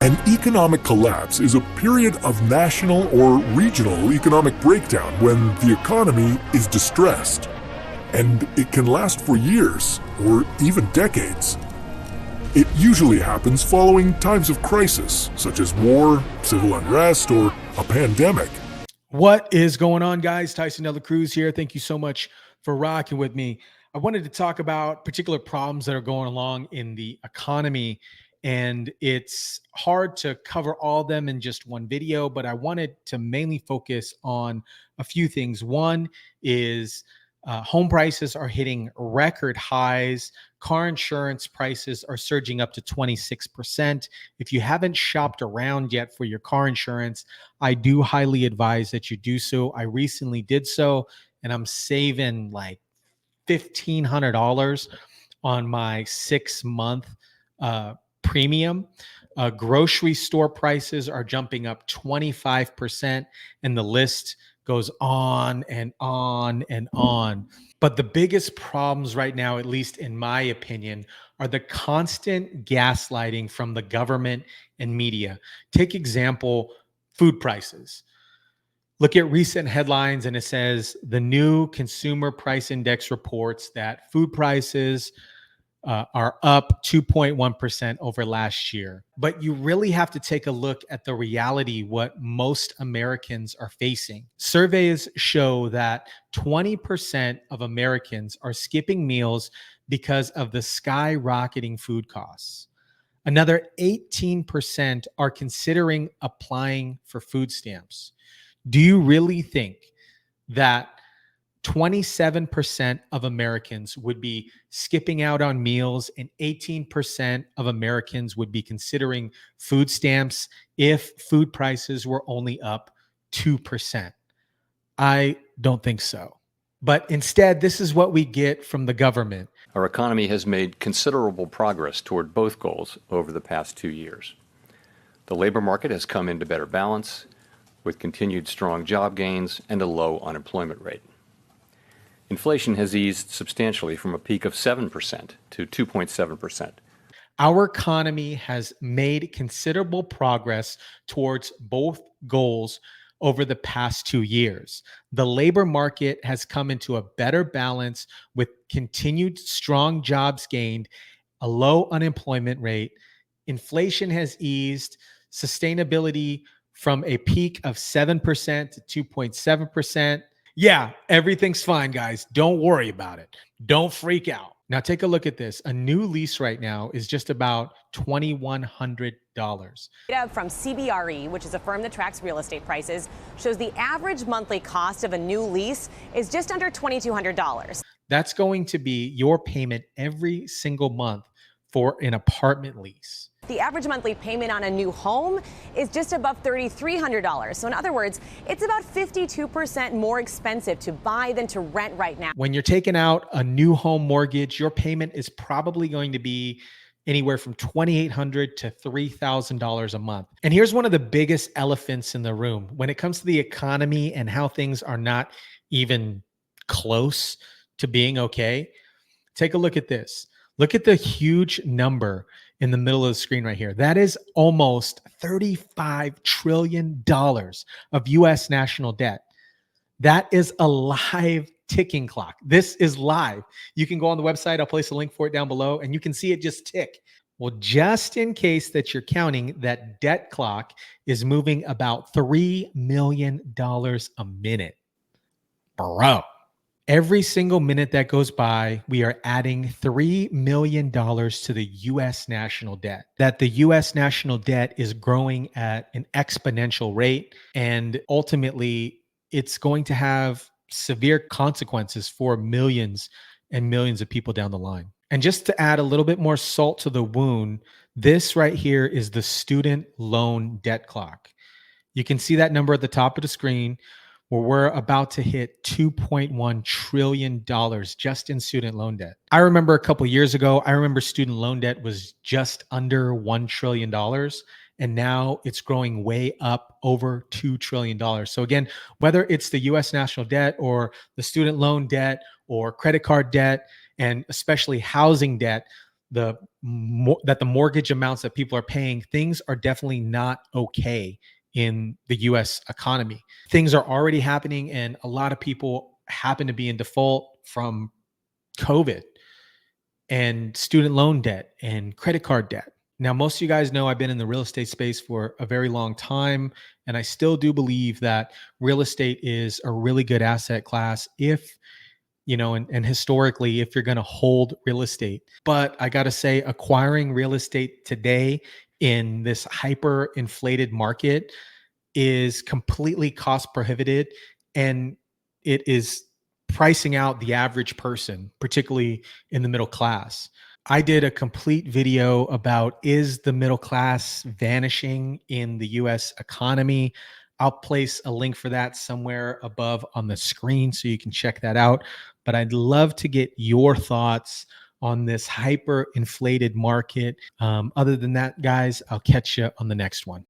An economic collapse is a period of national or regional economic breakdown when the economy is distressed, and it can last for years or even decades. It usually happens following times of crisis, such as war, civil unrest, or a pandemic. What is going on, guys? Tyson Dela Cruz here. Thank you so much for rocking with me. I wanted to talk about particular problems that are going along in the economy, and it's hard to cover all of them in just one video, but I wanted to mainly focus on a few things. One is home prices are hitting record highs. Car insurance prices are surging up to 26%. If you haven't shopped around yet for your car insurance, I do highly advise that you do so. I recently did so, and I'm saving like $1,500 on my 6-month premium. Grocery store prices are jumping up 25%, and the list goes on and on and on. But the biggest problems right now, at least in my opinion, are the constant gaslighting from the government and media. Take example, food prices. Look at recent headlines and it says the new consumer price index reports that food prices are up 2.1% over last year. But you really have to take a look at the reality, what most Americans are facing. Surveys show that 20% of Americans are skipping meals because of the skyrocketing food costs. Another 18% are considering applying for food stamps. Do you really think that 27% of Americans would be skipping out on meals and 18% of Americans would be considering food stamps if food prices were only up 2%? I don't think so. But instead, this is what we get from the government. Our economy has made considerable progress toward both goals over the past 2 years. The labor market has come into better balance with continued strong job gains and a low unemployment rate. Inflation has eased substantially from a peak of 7% to 2.7%. Our economy has made considerable progress towards both goals over the past 2 years. The labor market has come into a better balance with continued strong jobs gained, a low unemployment rate. Inflation has eased, sustainability from a peak of 7% to 2.7%. Yeah, everything's fine, guys. Don't worry about it. Don't freak out. Now, take a look at this. A new lease right now is just about $2,100. Data from CBRE, which is a firm that tracks real estate prices, shows the average monthly cost of a new lease is just under $2,200. That's going to be your payment every single month for an apartment lease. The average monthly payment on a new home is just above $3,300. So in other words, it's about 52% more expensive to buy than to rent right now. When you're taking out a new home mortgage, your payment is probably going to be anywhere from $2,800 to $3,000 a month. And here's one of the biggest elephants in the room. When it comes to the economy and how things are not even close to being okay, take a look at this. Look at the huge number in the middle of the screen right here. That is almost $35 trillion of US national debt. That is a live ticking clock. This is live. You can go on the website. I'll place a link for it down below and you can see it just tick. Well, just in case that you're counting, that debt clock is moving about $3 million a minute. Bro. Every single minute that goes by, we are adding $3 million to the U.S. national debt. That the U.S. national debt is growing at an exponential rate, and ultimately, it's going to have severe consequences for millions and millions of people down the line. And just to add a little bit more salt to the wound, this right here is the student loan debt clock. You can see that number at the top of the screen, where we're about to hit $2.1 trillion just in student loan debt. I remember a couple years ago, student loan debt was just under $1 trillion. And now it's growing way up over $2 trillion. So again, whether it's the US national debt or the student loan debt or credit card debt, and especially housing debt, that the mortgage amounts that people are paying, things are definitely not okay in the US economy. Things are already happening, and a lot of people happen to be in default from COVID and student loan debt and credit card debt. Now, most of you guys know I've been in the real estate space for a very long time, and I still do believe that real estate is a really good asset class if, and historically, if you're going to hold real estate. But I got to say, acquiring real estate today in this hyper inflated market is completely cost prohibited, and it is pricing out the average person, particularly in the middle class. I did a complete video about, is the middle class vanishing in the US economy? I'll place a link for that somewhere above on the screen so you can check that out. But I'd love to get your thoughts on this hyper inflated market. Other than that, guys, I'll catch you on the next one.